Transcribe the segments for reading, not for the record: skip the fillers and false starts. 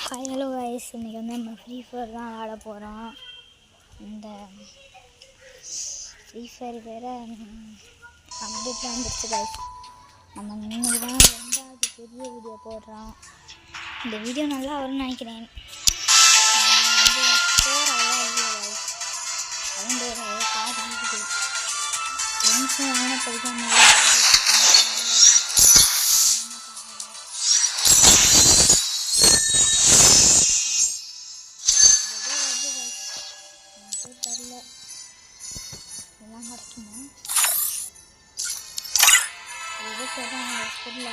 Hello guys, இன்றைக்கி வந்து நம்ம ஃப்ரீ ஃபயர் தான் விளாட போகிறோம். இந்த ஃப்ரீ ஃபயர் வேறு அப்டேட்லாம் வந்துடுச்சு கைஸ். நம்ம இன்றைக்கி தான் 2வது பெரிய வீடியோ போடுறோம். இந்த வீடியோ நல்லா வரும்னு நினைக்கிறேன். வந்து ஸ்கோர் அவ்வளோ இல்லை கைஸ். சவுண்டு காசு இருக்குது நிமிஷம் ஆனப்படிதான் தெரில எல்லாம் கிடைக்குமா எதோ சொல்கிறாங்க புரியல.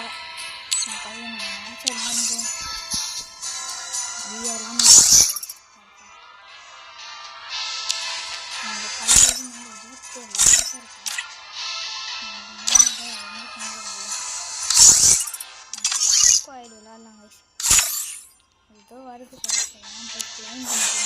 நான் பையன் ஆன்சர் பண்ணுறேன் வீடியோலாம் அந்த கலர் இருபத்தி லாஸாக இருக்கும். ஆயிடு விளாட்லாம் கைஸ். ஏதோ வருது கைஸ். எல்லாம் போய் கிளைம் பண்ணிட்டு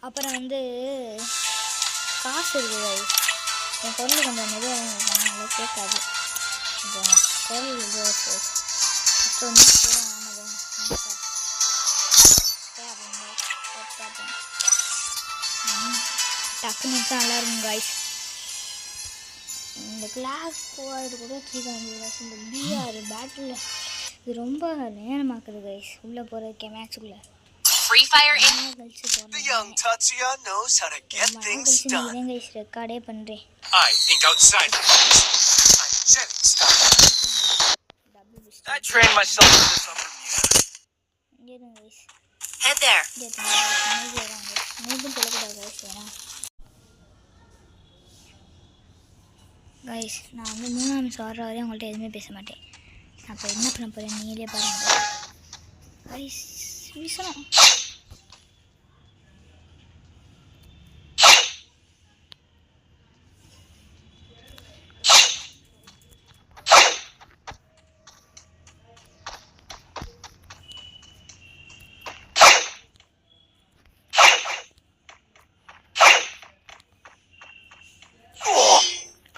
அப்புறம் வந்து காசு இருக்குது. என் குரல் கொஞ்சம் மெதுவாக கேட்காது. கொஞ்சம் குரல் இதுவாக ஃபஸ்ட்டு வந்து டக்குன்னு நல்லா இருக்கும் காய்ஸ். இந்த கிளாஸ் போகிறது கூட வச்சுருக்காங்க. இந்த பிஆர் பேட்டில் இது ரொம்ப நேரமாக்குது கைஸ் உள்ளே போகிறதுக்கே மேட்சுக்குள்ளே. Free Fire The young Tatsuya knows how to get things done. ரெக்கார்டே பண்றேன். I think outside the box. I'm getting started. I trained myself for this on Bermuda. Head there. Guys, நான் வந்து 3ஆம் நிமிஷம் வர வரையும் உங்கள்கிட்ட எதுவுமே பேச மாட்டேன். நான் இப்போ என்ன பண்ண போகிறேன் நீங்களே பாருங்கள் கைஸ். வீசணும்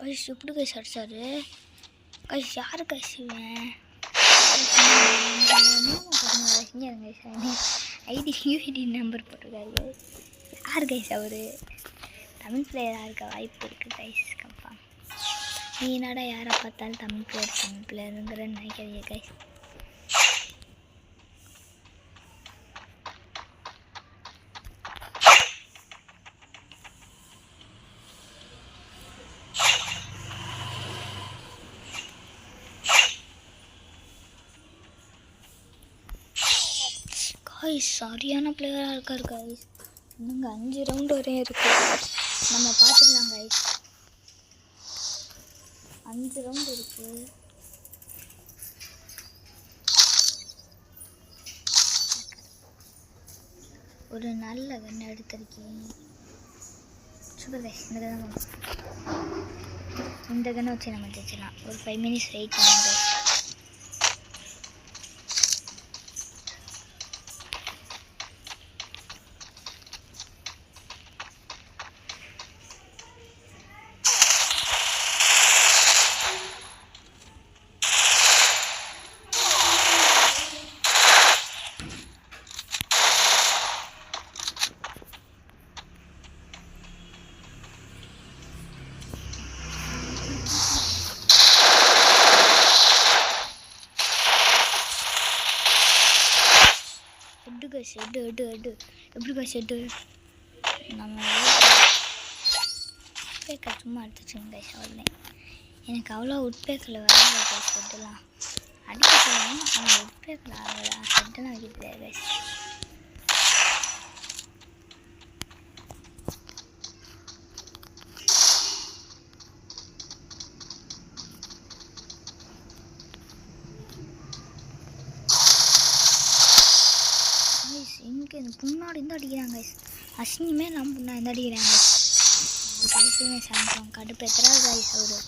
கைஸ். எப்படி கைஸ் அடிச்சாரு கைஸ்? யாரு கைஸ் இவன்? ஐடி நம்பர் போட்டிருக்காரு. யார் கைஸ் அவரு? தமிழ் பிளேயராக இருக்க வாய்ப்பு இருக்குது கைஸ் கன்ஃபார்ம். நீ என்னடா யாரை பார்த்தாலும் தமிழ் பிளேயருங்கிறன்னு நினைக்காதீங்க கைஸ். கைஸ் சரியான பிளேயராக இருக்கார் கைஸ். இன்னுங்க 5 ரவுண்டு வரையும் இருக்குது. நம்ம பார்த்துக்கலாம் கைஸ். 5 ரவுண்டு இருக்குது. ஒரு நல்ல கன்று எடுத்திருக்கேன். Super guys. இந்த கன்னை வச்சு நம்ம ஜெயிச்சிடலாம். ஒரு 5 மினிட்ஸ் வெயிட் பண்ணுங்க. எடு எப்படி கைஸ் எடு? நம்ம உட்பேக்கர் சும்மா எடுத்துச்சுங்க கைஸ். அவ்வளோ எனக்கு அவ்வளோ உட்பேக்கில் வராது கைஸ். ஹெட்டெல்லாம் அடிக்க சொல்லுவேன் ஆனால் உட்பேக்கில் ஆகலை. ஹெட்டெல்லாம் வைக்க தெரியாது கைஸ். இங்கே முன்னாடி இருந்து அடிக்கிறாங்க கைஸ். அசிங்கமே நான் முன்னாடி இருந்து அடிக்கிறாங்க. கைஸுமே சாமிக்கும் கடுப்பு எத்தனை கைஸ் அவரு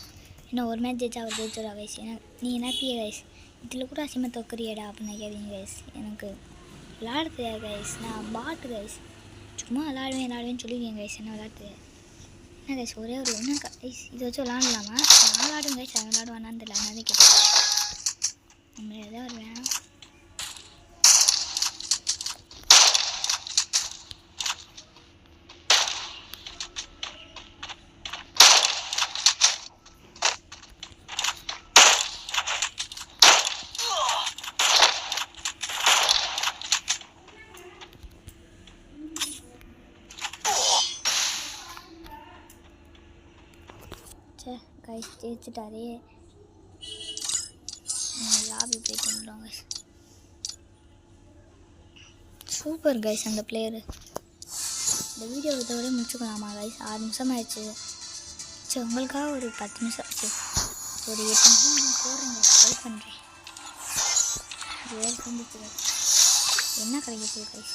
இன்னும் ஒரு மேட்ச் ஜெயிச்சா அவர் ஜெயிச்சுரா கைஸ் நீ என்ன பிய கைஸ் இதில் கூட அசிமா தொக்குறியடா அப்படின்னு கேட்குறீங்க கைஸ் எனக்கு விளாட தெரியாது கைஸ் நான் பாட்டு கைஸ் சும்மா விளாடுவேன்னு சொல்லிடுவேன் கைஸ் என்ன விளாட்டு என்ன கைஸ் ஒரே ஒரு என்ன கைஸ் இதை வச்சு விளாடலாமா நான் விளாடுவேன் கைஸ் அவன் விளாடுவானான்னு தெரியல அதனால கேட்டேன் நம்ம எதாவது ஒரு வேணாம் கைஸ் ஜெயிச்சுட்டாரே லாபி போயிட்டு வந்துடும் கைஸ் சூப்பர் கைஸ் அந்த பிளேயரு இந்த வீடியோ இதோட முடிச்சுக்கலாமா கைஸ் 6 நிமிஷம் ஆயிடுச்சு சரி உங்களுக்காக ஒரு 10 நிமிஷம் ஆச்சு ஒரு 8 நிமிஷம் நான் போடுறேங்க ட்ரை பண்ணுறேன் வேறு சந்திச்சு என்ன கிடைக்க போகுது கைஸ்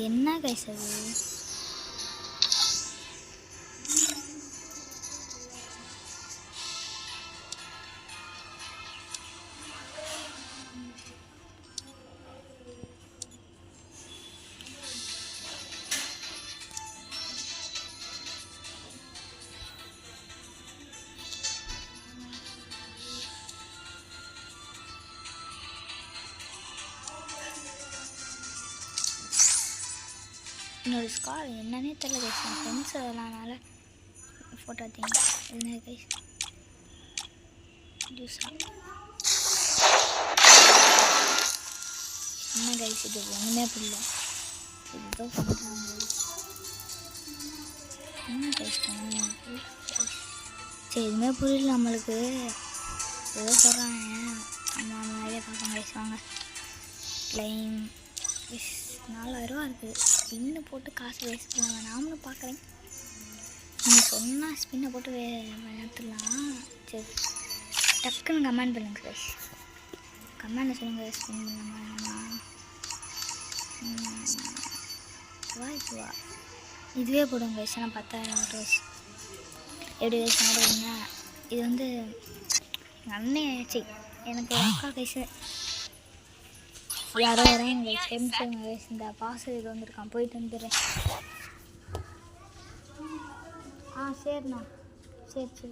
என்ன கைஸ் அது என்னோட ஸ்கார் என்னன்னே தெரியல கைஸ் என் ஃப்ரெண்ட்ஸ் அதனால ஃபோட்டோ எடுத்தீங்க என்ன கைஸ் என்ன கைஸ் இது ஒன்றுமே புரியல இதுதான் பண்ணுறாங்க என்ன கைஸ் சரி எதுவுமே புரியல நம்மளுக்கு ஏதோ சொல்கிறாங்க நம்ம நிறைய பார்ப்போம் கைஸ் வாங்க லைன் 4000 இருக்குது ஸ்பின்னு போட்டு காசு வேஸ்ட் பண்ணுவாங்க நாமளும் பார்க்குறேன் நீங்கள் சொன்னால் ஸ்பின்னை போட்டு விளையாட்டுலாம் சரி டக்குன்னு கமெண்ட் பண்ணுங்க கைஸ் கமெண்டில் சொல்லுங்கள் ஸ்பின் பண்ணாமா இதுவா இதுவே போடுங்க கைஸ் ஆனால் 10,000 கைஸ் எப்படி கைஸ் ஆடுவீங்க இது வந்து எங்கள் அண்ணன் ஆச்சு எனக்கு ஒரு அக்கா கைஸு யாரோ வராங்க ஃப்ரெண்ட்ஸுங்க கைஸ் இந்த பாசல் இது வந்திருக்கான் போயிட்டு வந்துடுறேன் சரிண்ணா சரி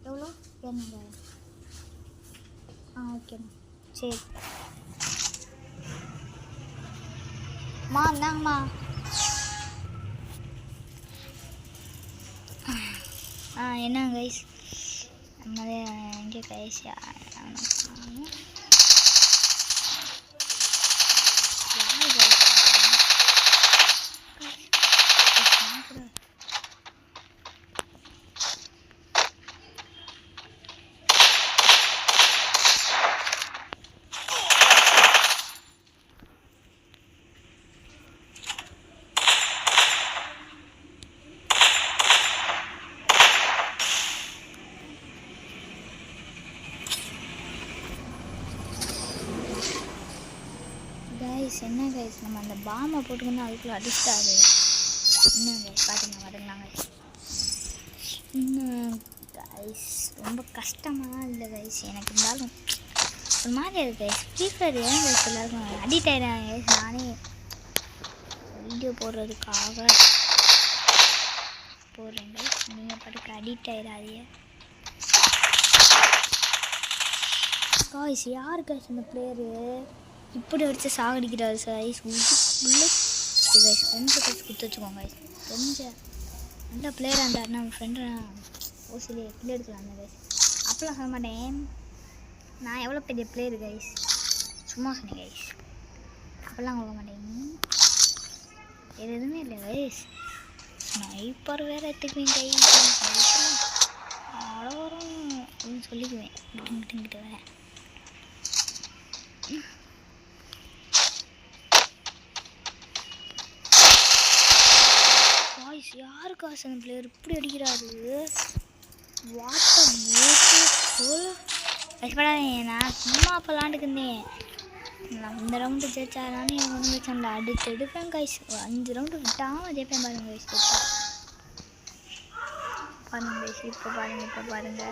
எவ்வளோ 200 ஓகேண்ணா சரி இந்தாங்கம்மா என்ன கைஸ் நம்மளே எங்கே கைஸ் என்ன கைஸ் நம்ம அந்த பாமை போட்டுக்கணும் அதுக்குள்ளே அடிச்சிட்டாரு என்ன கைஸ் பார்த்துக்கலாம் இன்னும் கைஸ் ரொம்ப கஷ்டமாக இல்லை கைஸ் எனக்கு இருந்தாலும் ஒரு மாதிரி இருக்குது கைஸ் ஃப்ரீ ஃபயர் ஏன் கைஸ் எல்லாருக்கும் அடிக்ட் ஆகிடுறாங்க கைஸ் நானே வீடியோ போடுறதுக்காக போடுறேன் கைஸ் நீங்கள் பாட்டுக்கு அடிக்ட் ஆகிடாதீங்க கைஸ் யார் கைஸ் அந்த பிளேயரு இப்படி அடித்து சாகடிக்கிறாரு கைஸ் புல்லட் கைஸ் கொஞ்சம் கைஸ் கொடுத்து வச்சுக்கோங்க கைஸ் கொஞ்சம் நல்ல பிளேயராக இருந்தார் நம்ம ஃப்ரெண்டு ஓசிலே கில் எடுத்துக்கலாம் கைஸ் அப்போலாம் சொல்ல மாட்டேன் நான் எவ்வளோ பெரிய பிளேயரு கைஸ் சும்மா சொன்னேன் கைஸ் அப்போல்லாம் கொடுக்க மாட்டேன் எதுவுமே இல்லை கைஸ் ஸ்னைப்பர் வேறு எடுத்துக்குவேன் கைஸ் அவ்வளோ வரும் அப்படின்னு சொல்லிக்குவேன் கிட்ட வேறு காசன் பிளேயர் இப்படி அடிக்கிறாரு. வாட்டர் மூட்டு நான் சும்மா விளாண்டுக்குந்தேன். நான் இந்த ரவுண்டு ஜெயிச்சாரான்னு என் ஒன்று வச்சேன்ல அடுத்து எடுப்பேன் கைஸ். 5 ரவுண்டு விட்டாமல் ஜெயிப்பேன் பாருங்க கைஸ். பாருங்க கைஸ், இப்போ பாருங்க.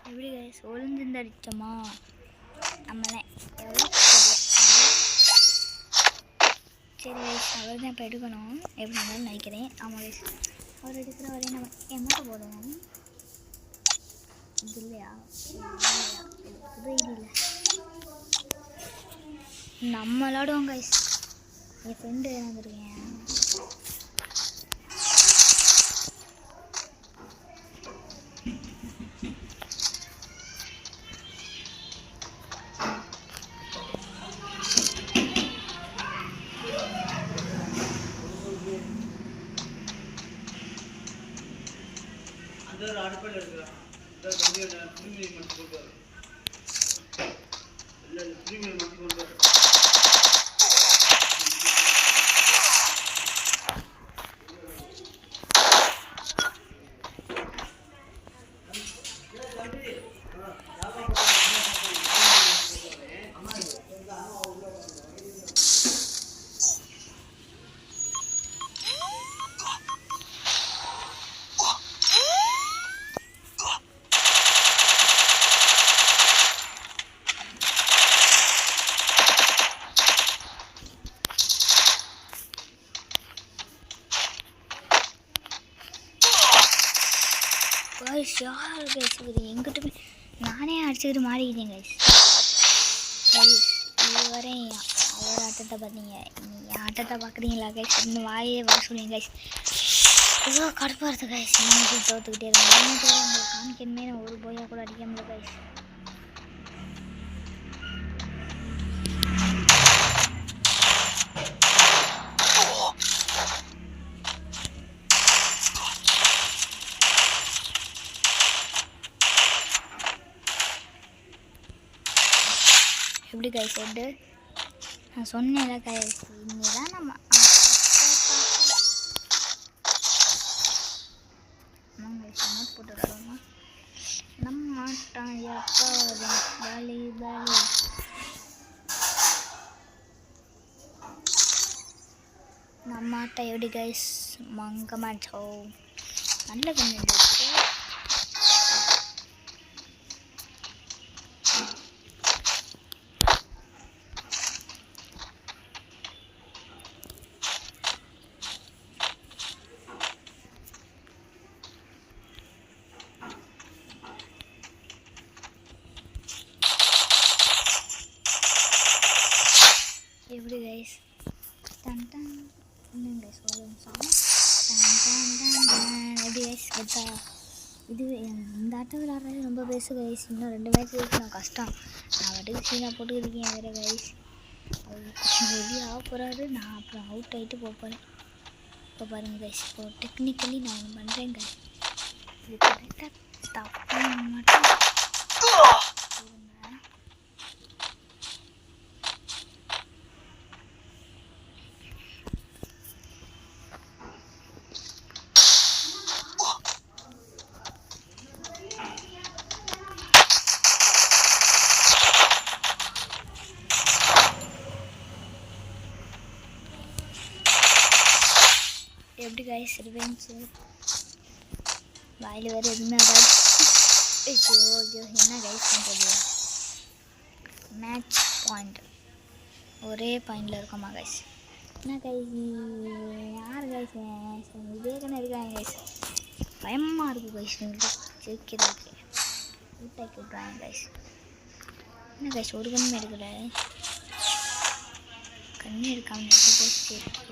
எப்படி கைஸ் ஒளிஞ்சிருந்து அடித்தோமா நம்மளே எவ்வளோ சரி கைஸ். அவர் தான் இப்போ எடுக்கணும் எப்படி இருந்தாலும் நினைக்கிறேன். ஆமாம் கைஸ், அவர் எடுக்கிற வரையும் நம்ம எம்மட்ட போடுவோம். இது இல்லையா இது இல்லை நம்ம விளாடுவோம் கைஸ். என் ஃப்ரெண்டு வந்துருக்கேன். அடுப்பில் இருக்கிறான் புரிமீன் மட்டும் கொண்டு வரும். இல்லை புரிமீன் மட்டும் கொண்டு வரும். கைஸ் யார் பேசுகிறது எங்கிட்ட போய் நானே அடிச்சுக்கிட்டு மாறிக்கிட்டேன் கைஸ். இது வரையும் அவர் ஆட்டத்தை பார்த்தீங்க, நீங்கள் ஆட்டத்தை பார்க்குறீங்களா கைஸ்? இன்னும் வாயே வர சொல்லுங்க கைஸ். ஏதோ கடுப்பாக இருக்குது கைஸ். நீங்கள் தோற்றுக்கிட்டே இருக்கேன். உங்களுக்கு காமிக்கணுமே நான் ஒரு போயா கூட அடிக்க முடியல கைஸ். எப்படி கைஸ் ஹெட்டு நான் சொன்னேன்ல கைஸ். இங்கே தான் நம்ம போட்டு விளாடுவோமா நம்ம ஆட்டம் எப்போதும் பலி பலி. நம்ம ஆட்டம் எப்படி கைஸ் மங்க மாட்டோம். நல்ல கண்ணு எப்படி கைஸ். டன் டன் இன்னும் கைஸ் ஒரு நிமிஷம். டன் டன் டன் டன் எப்படி கைஸ் கெட்டா. இது இந்த ஆட்டம் விளாட்றது ரொம்ப பெருசு கைஸ். இன்னும் 2 மேட்ச் இருக்கணும் கஷ்டம். நான் வாட்டுக்கு சீனா போட்டுக்கிருக்கேன் வேறு கைஸ். வெளியே ஆக போகிறாரு. நான் அப்புறம் அவுட் ஆகிட்டு போகிறேன். இப்போ பாருங்கள் கைஸ், இப்போ டெக்னிக்கலி நான் ஒன்று பண்ணுறேன் கைஸ். இது கரெக்டாக தப்பு மட்டும் எப்படி கைஸ் ரிவெஞ்ச் வாயில் வேறு எதுவுமே வராது. ஐயோ ஐயோ என்ன கைஸ் பண்ணுறது. மேட்ச் பாயிண்ட் ஒரே பாயிண்டில் இருக்கோமா கைஸ். என்ன கைஸ் யார் கைஸ் இதே கண்ணே இருக்காங்க கைஸ். பயமாக இருக்குது கைஸ் எங்கள்கிட்ட ஜெயிக்கிறதுக்கு. ஊட்டாக்கி விட்றாங்க கைஸ். என்ன கைஸ் ஒரு கண்ணுமே எடுக்கல. கண்ணு எடுக்காம ஜெயிக்கிறேன்.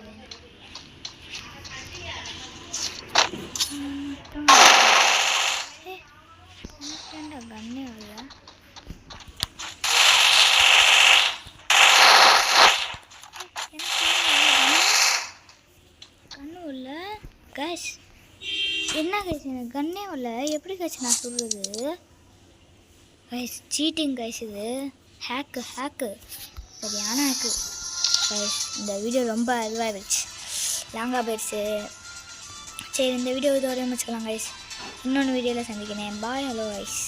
கண்ணே வரல. கைஸ் எனக்கு கன்னே வரல, எப்படி கைஸ் நான் சொல்கிறது? கைஸ் சீட்டிங் கைஸ், இது ஹேக்கு சரியான ஹேக்கு கைஸ். இந்த வீடியோ ரொம்ப இதுவாகிடுச்சு, லாங்காக போயிடுச்சு. சரி, இந்த வீடியோ இதோட முடிச்சுக்கலாம் கைஸ். இன்னொன்று வீடியோவில் சந்திக்கிறேன். பாய். Hello guys.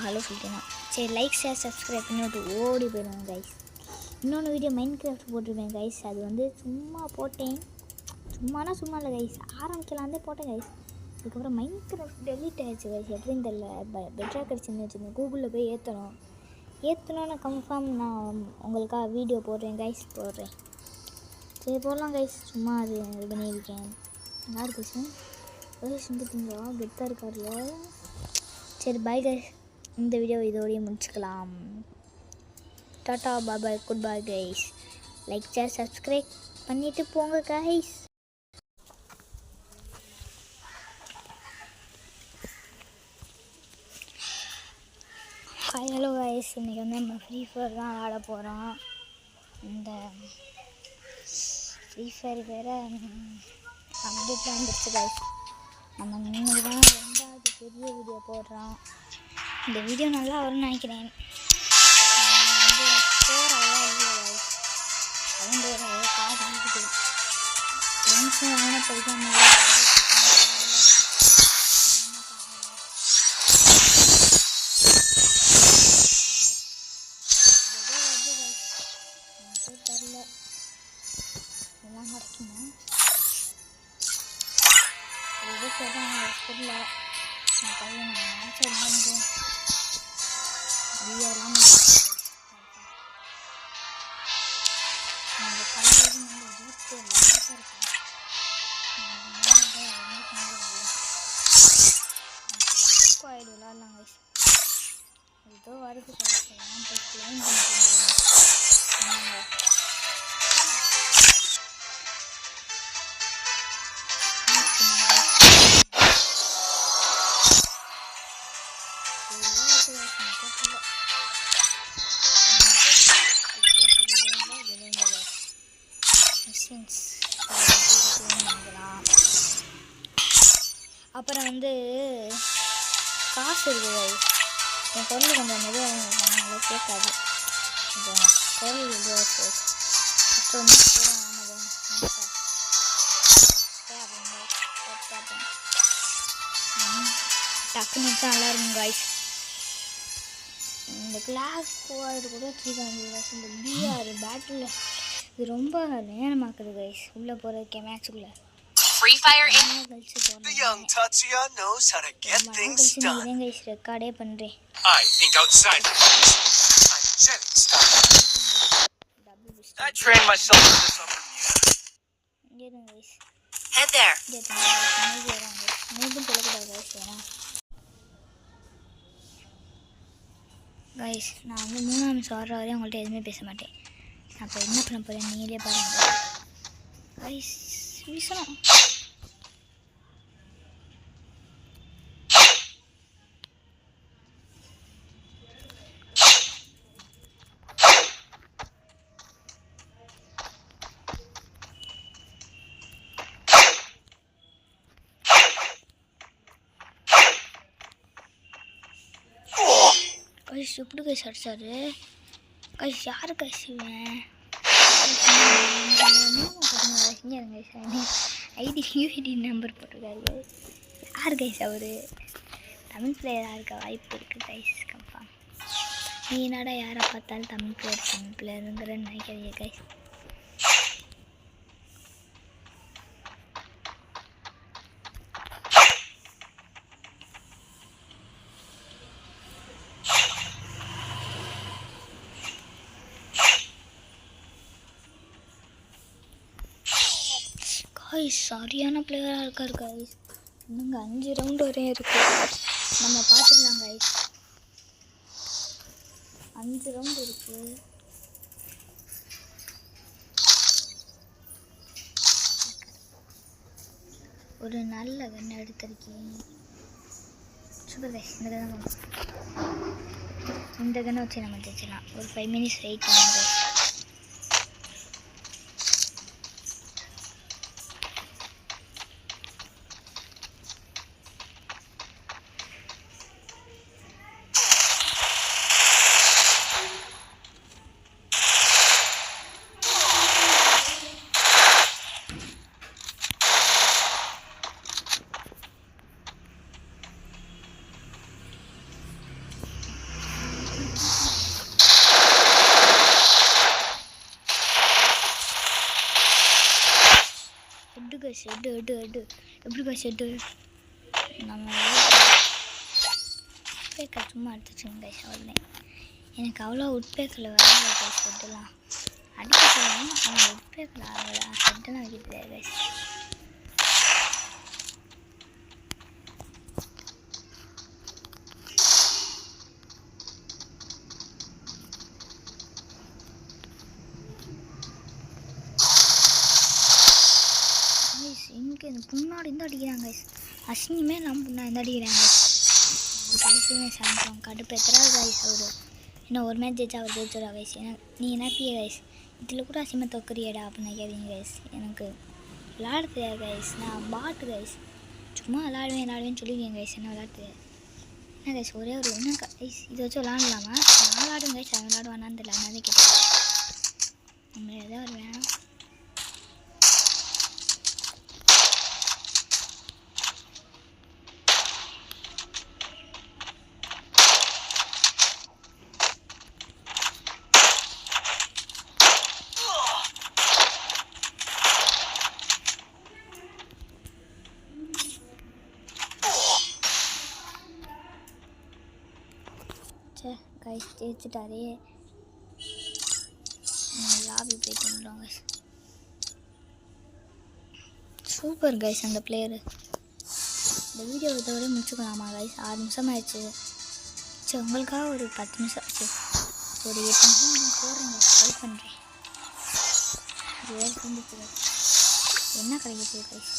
ஹலோ சொல்லிட்டேன். சரி, லைக் ஷேர் சப்ஸ்கிரைப் பண்ணிவிட்டு ஓடி போயிடுவேன் கைஸ். இன்னொன்று வீடியோ மைண்ட் கிராஃப்ட் போட்டிருப்பேன் கைஸ். அது வந்து சும்மா போட்டேன், சும்மா இல்லை கைஸ், ஆரம்பிக்கலாந்தே போட்டேன் கைஸ். அதுக்கப்புறம் மைண்ட் கிராஃப்ட் டெலீட் ஆகிடுச்சு கைஸ், எப்படின்னு தெரில. பெட்டராக கிடச்சின்னு வச்சுருந்தேன். கூகுளில் போய் ஏற்றணும்னு கன்ஃபார்ம் நான் உங்களுக்காக வீடியோ போடுறேன் கைஸ், போடுறேன். சரி போடலாம் கைஸ், சும்மா அது இது பண்ணியிருக்கேன். யார் கைஸ் சிந்துட்டிங்களா? கெத்தாக இருக்கார்ல. சரி பாய் கைஸ், இந்த வீடியோ இதோடய முடிச்சுக்கலாம். Tata bye, good bye guys. Like share subscribe பண்ணிவிட்டு போங்க கைஸ். Hi hello guys. இன்றைக்கி வந்து நம்ம ஃப்ரீ ஃபயர் தான் விளாட போகிறோம். இந்த ஃப்ரீ ஃபயர் வேறு அப்டேட்லாம் வந்துடுச்சு கைஸ். நம்ம இன்னைக்கு தான் 2வது பெரிய வீடியோ போடுறோம். இந்த வீடியோ நல்லா வரும்னு நினைக்கிறேன். வந்து ஸ்கோர் அவ்வளோ இல்லை கைஸ், சவுண்டு அவ்வளோ காசு இருக்குது. ஃப்ரெண்ட்ஸும் அவனை படிக்காம தெரில எல்லாம் கிடைக்குமா? எது சொல்கிறாங்க தெரியல. நான் பையன் ஆன்சர் பண்ணுறேன். வீடியோலாம் அந்த கலர் வந்து ஜூத்து லைட்டாக இருக்கும். ஆயிடு விளாட்லாம் கைஸ். ஏதோ வருது கைஸ், எல்லாம் போய் க்ளைம் பண்ணிட்டு அப்புறம் வந்து காசு இருக்குது. என் குரல் கொஞ்சம் மெதுவாக கேட்காது, கொஞ்சம் குரல் இதுவாக இருக்குது. ஃபஸ்ட்டு வந்து டக்குன்னு நல்லா இருக்கும் கைஸ். இந்த கிளாஸ் போகிறது கூட 300 கைஸ். இந்த பிஆர் பேட்டில் இது ரொம்ப நேரமாக்குது கைஸ், உள்ளே போகிறதுக்கே மேட்சுக்குள்ளே. Free Fire the young Tatsuya knows how to get things done. ரெக்கார்டே பண்ணுறேன். I think outside the box. I'm jetting stuff. I trained myself for this on Bermuda. Head there. Guys, நான் வந்து 3ஆம் நிமிஷம் வர வரையும் உங்கள்கிட்ட எதுவுமே பேச மாட்டேன். நான் இப்போ என்ன பண்ண போகிறேன் நீங்களே பாருங்கள் கைஸ். வீசணும். கைஸ் எப்படி கைஸ் அடிச்சாரு கைஸ்? யாரு கைஸ் இவன்? ஐடி யூஐடி நம்பர் போட்டிருக்காரு. யார் கைஸ் அவரு? தமிழ் பிளேயராக இருக்க வாய்ப்பு இருக்குது கைஸ், கன்ஃபார்ம். நீ என்னடா யாரை பார்த்தாலும் தமிழ் பிளேயருங்கிறன்னு நினைக்கிறீங்க கைஸ்? கைஸ் சரியான பிளேயராக இருக்கார் கைஸ். இன்னுங்க 5 ரவுண்டு வரையும் இருக்கு, நம்ம பார்த்துக்கலாம் கைஸ். 5 ரவுண்டு இருக்கு. ஒரு நல்ல கண்ணை எடுத்திருக்கேன். Super guys. இந்த கண்ணை வச்சு நம்ம ஜெயிச்சிடலாம். ஒரு 5 மினிட்ஸ் வெயிட் பண்ணுங்க. கைஸ் எடு எப்படி கைஸ் எடு நம்ம உட்பேக்கர் சும்மா எடுத்துச்சுங்க கைஸ் அவ்வளோதான். எனக்கு அவ்வளோ உட்பேக்கில் வராது கைஸ் ஹெட்டெல்லாம் அடிக்க சொல்லலாம். அவங்க உட்பேக்கில் ஆகலை ஹெட்டெல்லாம் வைக்க தெரியாது கைஸ். இங்கே இந்த முன்னாடி இருந்து அடிக்கிறாங்க கைஸ். அசிங்கமே நம்ம முன்னாடி இருந்து அடிக்கிறாங்க கைஸுமே சாப்பிட்டோம் கடுப்பு எத்தனாவது கைஸ் அவரு இன்னும் ஒரு மேட்ச் ஜெயிச்சா அவர் ஜெயிச்சுடா கைஸ். நீ என்ன பிய கைஸ் இதில் கூட அசிங்கமாக தொக்குறியடா அப்படின்னு கேட்குறீங்க கைஸ். எனக்கு விளாட தெரியாது கைஸ். நான் பாட்டு கைஸ் சும்மா விளாடுவேன்னு சொல்லியிருக்கேன் கைஸ். என்ன விளாட தெரியாது என்ன கைஸ். ஒரே ஒரு என்ன கைஸ் இதை வச்சு விளாடலாமா? நான் விளாடுவேன் கைஸ். அவன் விளாடுவானான்னு தெரியல. அதனால கேட்டேன் நம்மள ஏதோ ஒரு வேணும். கைஸ் ஜெயிச்சுட்டாரே. லாபி போயிட்டு வந்துடும் கைஸ். சூப்பர் கைஸ் அந்த பிளேயரு. இந்த வீடியோ இதோட முடிச்சுக்கலாமா கைஸ்? 6 நிமிஷம் ஆயிடுச்சு. சரி உங்களுக்காக ஒரு 10 நிமிஷம் ஆச்சு. ஒரு 8 நிமிஷம் நான் போடுறேங்க ட்ரை பண்ணுறேன். வேறு செஞ்சுச்சு என்ன கிடைக்குது கைஸ்?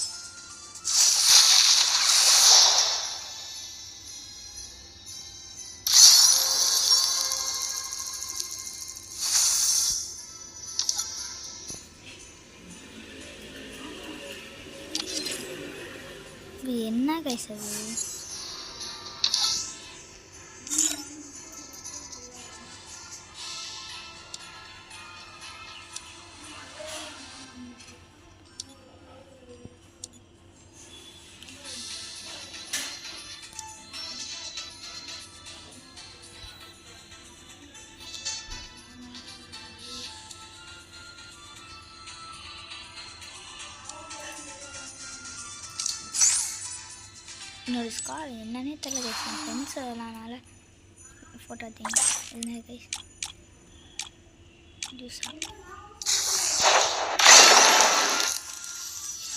என்ன கைஸ் அது? என்னோடய ஸ்கார் என்னன்னே தெரியல கைஸ். என் ஃப்ரெண்ட்ஸ் அதனால ஃபோட்டோ எடுத்தீங்க என்ன கைஸ்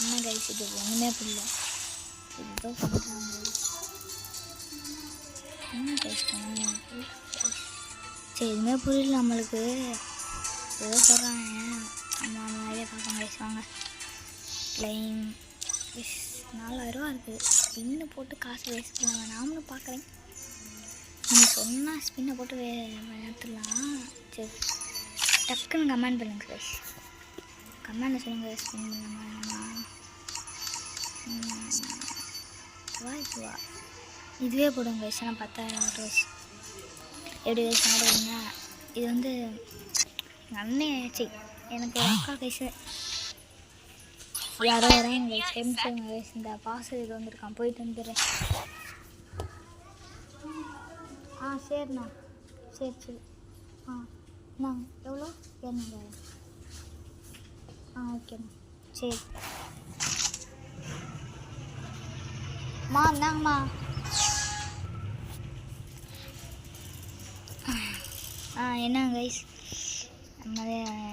என்ன கைஸ் இது ஒன்றுமே புரியல. இதுதான் பண்ணுறாங்க என்ன கைஸ் பண்ண சரி எதுவுமே புரியல நம்மளுக்கு. ஏதோ சொல்கிறாங்க நம்ம நிறைய பார்ப்போம் கைஸ். வாங்க லைன் 4000 இருக்குது. ஸ்பின்னு போட்டு காசு வேஸ்ட் பண்ணுவாங்க. நாமளும் பார்க்குறேன். நீங்கள் சொன்னால் ஸ்பின்னை போட்டு விளையாட்டுலாம். சரி டக்குன்னு கமெண்ட் பண்ணுங்க கைஸ். கமெண்டில் சொல்லுங்கள் ஸ்பின் பண்ணாமா வா இதுவே போடுங்க கைஸ். ஆனால் 10,000 கைஸ். எப்படி கைஸ் ஆடுவீங்க? இது வந்து எங்கள் அண்ணன் சரி எனக்கு ஒரு அக்கா கைஸு யாரோ வராங்க ஃப்ரெண்ட்ஸுங்க கைஸ். இந்த பாசல் இது வந்துருக்கான் போயிட்டு வந்துடுறேன். சரிண்ணா சரி அண்ணா எவ்வளோ 200. ஓகேண்ணா சரி இந்தாங்கம்மா. என்ன கைஸ் நம்ம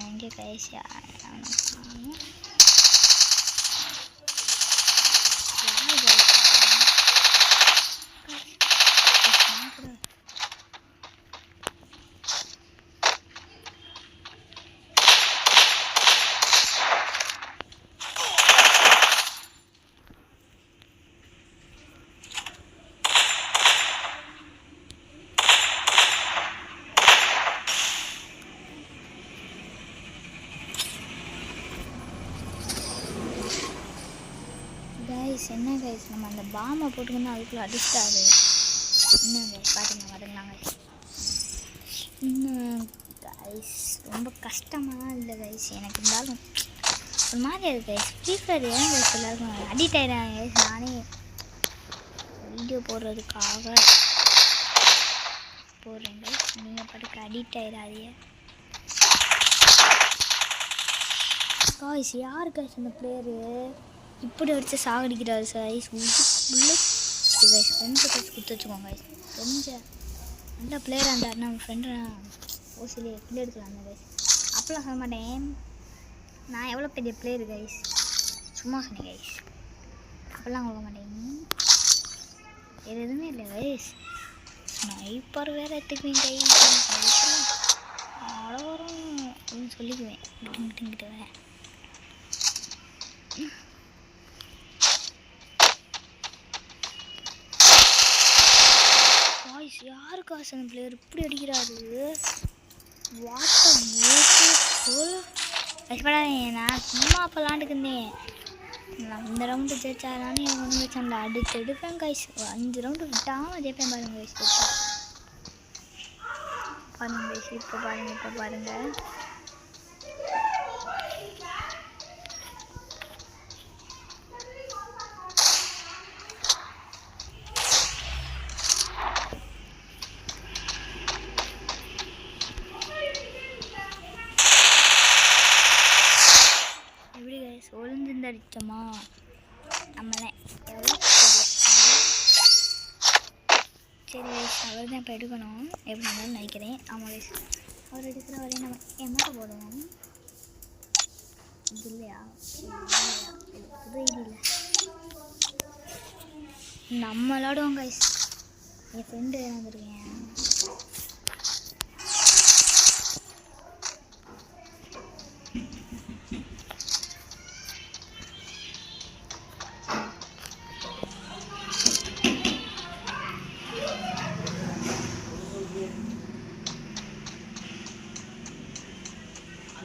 எங்கே கைஸ் என்ன கைஸ் நம்ம அந்த பாமை போட்டுக்கணும் அதுக்குள்ளே அடிச்சிட்டாரு. என்ன கைஸ் பாருங்க வரலாங்க. இன்னும் கைஸ் ரொம்ப கஷ்டமாக இல்லை கைஸ் எனக்கு. இருந்தாலும் ஒரு மாதிரி இருக்குது கைஸ். ஃப்ரீ ஃபயர் ஏன் கைஸ் எல்லாருக்கும் அடிக்ட் ஆகிடுறாங்க கைஸ். நானே வீடியோ போடுறதுக்காக போடுறேன் கைஸ். நீங்கள் பாட்டுக்கு அடிக்ட் ஆகிடாதீங்க கைஸ். யார் கைஸ் அந்த பிளேயரு? இப்படி அடித்து சாகடிக்கிறாரு கைஸ். புல்லட் கைஸ் கொஞ்சம் கைஸ் குத்து வச்சுக்கோங்க கைஸ். கொஞ்சம் நல்ல பிளேயராக இருந்தாருன்னா நம்ம ஃப்ரெண்டு ஓசிலே கில் எடுக்கலாம் கைஸ். அப்பெல்லாம் சொல்ல மாட்டேன், நான் எவ்வளோ பெரிய பிளேயர் கைஸ், சும்மா சொன்னேன் கைஸ். அப்பெல்லாம் கொடுக்க மாட்டேன், வேறு எதுவுமே இல்லை கைஸ். ஸ்னைப்பர் வேறு எடுத்துக்குவேன் கைஸ். அவ்வளோ வரும் அப்படின்னு சொல்லிக்குவேன். கிட்ட காய்ஸ் யாரு காசு அந்த பிளேயர் இப்படி அடிக்கிறாரு? வாட்ட நான் சும்மா அப்போ விளாண்டுக்குந்தேன். நான் இந்த ரவுண்டு ஜெயிச்சாரான்னு எனக்கு ஒன்று வச்சேன். அடுத்து எடுப்பேன் கைஸ். 5 ரவுண்டு விட்டாமல் ஜெயிப்பேன் பாருங்க கைஸ். பாருங்க கைஸ், இப்போ பாருங்க. எப்படி கைஸ் ஒளிஞ்சிருந்து அடித்தோமா நம்மளே எவ்வளோ. சரி கைஸ், அவர் தான் இப்போ எடுக்கணும் எப்படி இருந்தாலும் நினைக்கிறேன். ஆமாம் கைஸ், அவர் எடுக்கிற வரையும் நம்ம எமௌண்ட்டை போடுவோம். இது இல்லையா? இது இல்லை, நம்ம விளாடுவோம் கைஸ். என் ஃப்ரெண்டு வந்துருக்கேன்.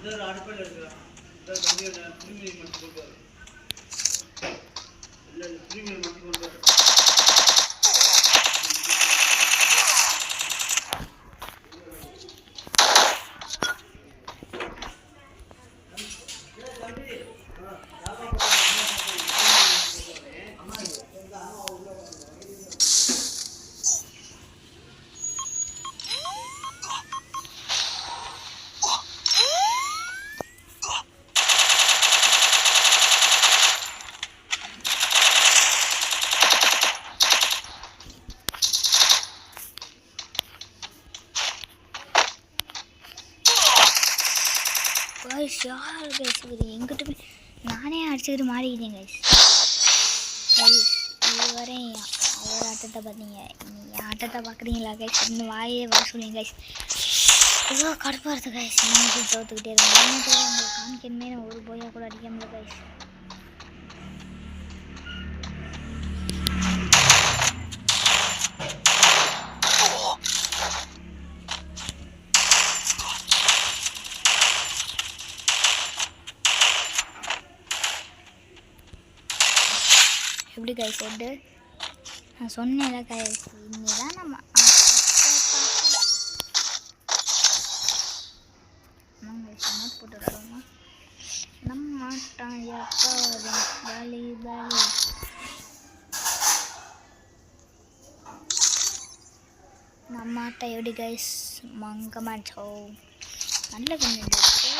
அந்த அடுப்பில் இருக்கிறான் இந்த தம்பியோட பிரிமியம் மட்டும் கொடுப்பாரு. இல்லை பிரிமியம் மட்டும் கொடுப்பாரு. கைஸ் யார் பேசுகிறது எங்கிட்ட நானே அடிச்சுக்கிட்டு மாறிக்கிட்டேன் கைஸ். கைஸ் இதுவரையும் அவர் ஆட்டத்தை பார்த்தீங்க, நீங்கள் ஆட்டத்தை பார்க்குறீங்களா கைஸ்? இந்த வாயே வர சொல்லுங்க கைஸ். எவ்வளோ கடுப்பாக இருக்குது கைஸ். நான் தோற்றுக்கிட்டே இருக்கேன். உங்களுக்கு காமிக்கணுமே, நான் ஒரு போயா கூட அடிக்க முடியல கைஸ். எப்படி கைஸ் ஹெட்டு நான் சொன்னேன்ல கைஸ், இனிதான் நம்ம நோட் போட்டு விளாடுவோமா? நம்ம பலி பலி நம்ம ஆட்டை எப்படி கைஸ் மங்க மாட்டோம். நல்ல கமெண்ட் இருக்கு.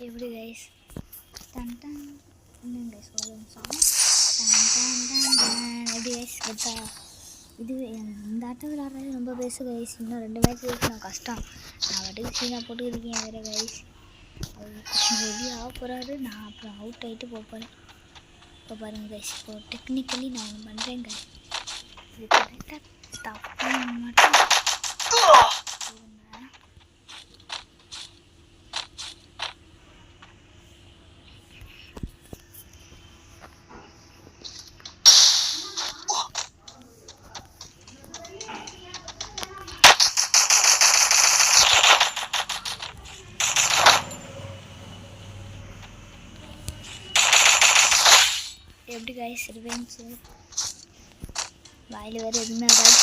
எப்படி கைஸ் டன் டன் இன்னும் கைஸ் ஒரு நிமிஷம். டன் டன் டன் டன் எப்படி கைஸ் கெட்டா? இது இந்த ஆட்டம் விளாட்றது ரொம்ப பெருசு கைஸ். இன்னும் 2 மேட்ச் நான் கஷ்டம். நான் வாட்டுக்கு சீனாக போட்டுக்கிருக்கேன் வேறு கைஸ். அவர் ரெடி ஆக போகிறாரு, நான் அப்புறம் அவுட் ஆகிட்டு போகிறேன். இப்போ பாருங்கள் கைஸ், இப்போ டெக்னிக்கலி நான் ஒன்று பண்ணுறேன் கைஸ். இது கரெக்டாக ஸ்டாப் பண்ண மாட்டேன். எப்படி கைஸ் ரிவெஞ்சு வாயில் வேறு எதுவுமே வராது.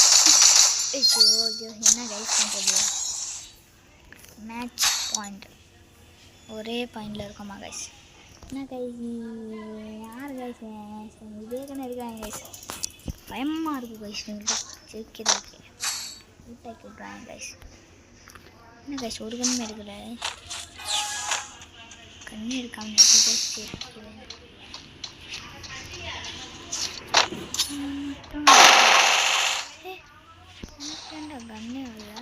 ஐயோ ஐயோ என்ன கைஸ் பண்ணுறது? மேட்ச் பாயிண்ட் ஒரே பாயிண்டில் இருக்கோமா கைஸ்? என்ன கைஸ் யார் கைஸ் இதே தானே இருக்காங்க கைஸ்? பயமாக இருக்குது கைஸ். சிரிக்கிறதுக்கு வீட்டாக்கி விட்றாங்க கைஸ். என்ன கைஸ் ஒரு கண்ணுமே எடுக்கல? கண்ணு எடுக்காம சிரிக்கிறேன். கண்ணே இல்லை.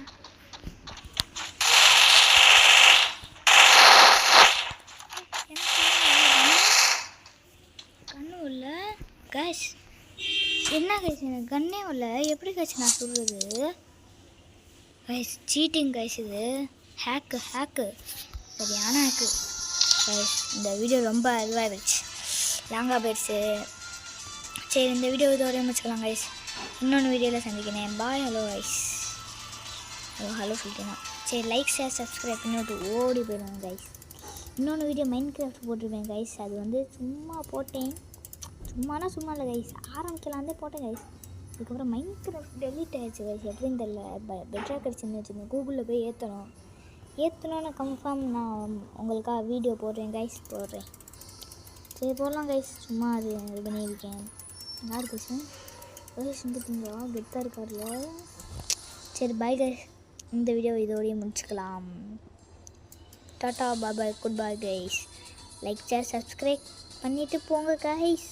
கண்ணும் இல்லை கைஸ். என்ன கைஸ் எனக்கு கண்ணே இல்லை? எப்படி கைஸ் நான் சொல்கிறது? கைஸ் சீட்டிங் கைஸ், இது ஹேக்கு சரியான ஹேக்கு கைஸ். இந்த வீடியோ ரொம்ப இதுவாகிடுச்சு, லாங்காக போயிடுச்சு. சரி இந்த வீடியோ இதோட முடிச்சுக்கலாம் கைஸ். இன்னொன்று வீடியோவில் சந்திக்கிறேன். பாய். Hello guys. ஹலோ சொல்லிட்டேன். சரி லைக் ஷேர் சப்ஸ்கிரைப் பண்ணிவிட்டு ஓடி போயிடுவேன் கைஸ். இன்னொன்று வீடியோ மைண்ட் கிராஃப்ட் போட்டிருப்பேன் கைஸ். அது வந்து சும்மா போட்டேன், சும்மானா சும்மா இல்லை கைஸ், ஆரம்பிக்கலாந்தே போட்டேன் கைஸ். அதுக்கப்புறம் மைண்ட் கிராஃப்ட் டெலிட் ஆகிடுச்சு கைஸ். எப்படின்னு தெரியல. பெட்டராக கிடச்சின்னு வச்சுருந்தேன். கூகுளில் போய் ஏற்றணும்னு கன்ஃபார்ம் நான் உங்களுக்காக வீடியோ போடுறேன் கைஸ், போடுறேன். சரி போடலாம் கைஸ். சும்மா அது இது பண்ணியிருக்கேன். யார் கைஸ் சிந்துட்டிங்களா? கெத்தாக இருக்கார்ல. சரி பாய் கைஸ். இந்த வீடியோ இதோடய முடிச்சுக்கலாம். Tata bye, good bye guys. Like share subscribe பண்ணிவிட்டு போங்க கைஸ்.